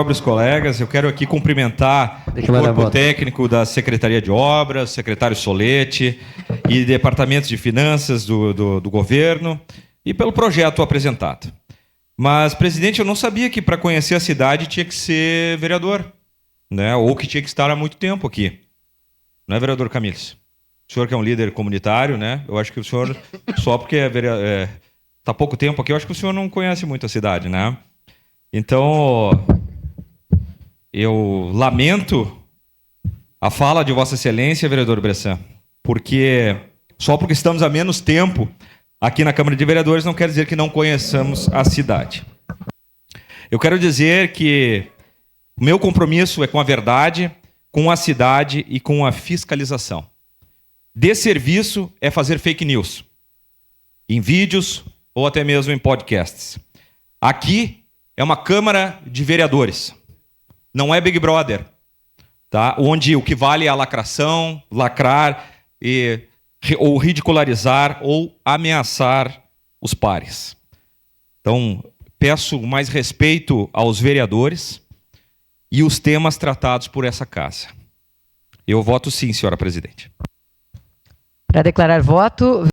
Nobres colegas, eu quero aqui cumprimentar o corpo técnico da Secretaria de Obras, secretário Solete e departamentos de finanças do governo e pelo projeto apresentado. Mas, presidente, eu não sabia que para conhecer a cidade tinha que ser vereador, né? Ou que tinha que estar há muito tempo aqui. Não é, vereador Camilles? O senhor que é um líder comunitário, né? Eu acho que o senhor, só porque está há pouco tempo aqui, eu acho que o senhor não conhece muito a cidade, né? Então, eu lamento a fala de Vossa Excelência, vereador Bressan, porque só porque estamos há menos tempo aqui na Câmara de Vereadores não quer dizer que não conheçamos a cidade. Eu quero dizer que o meu compromisso é com a verdade, com a cidade e com a fiscalização. Desserviço é fazer fake news, em vídeos ou até mesmo em podcasts. Aqui é uma Câmara de Vereadores. Não é Big Brother, tá? Onde o que vale é a lacração, lacrar, ou ridicularizar ou ameaçar os pares. Então, peço mais respeito aos vereadores e os temas tratados por essa casa. Eu voto sim, senhora presidente. Para declarar voto...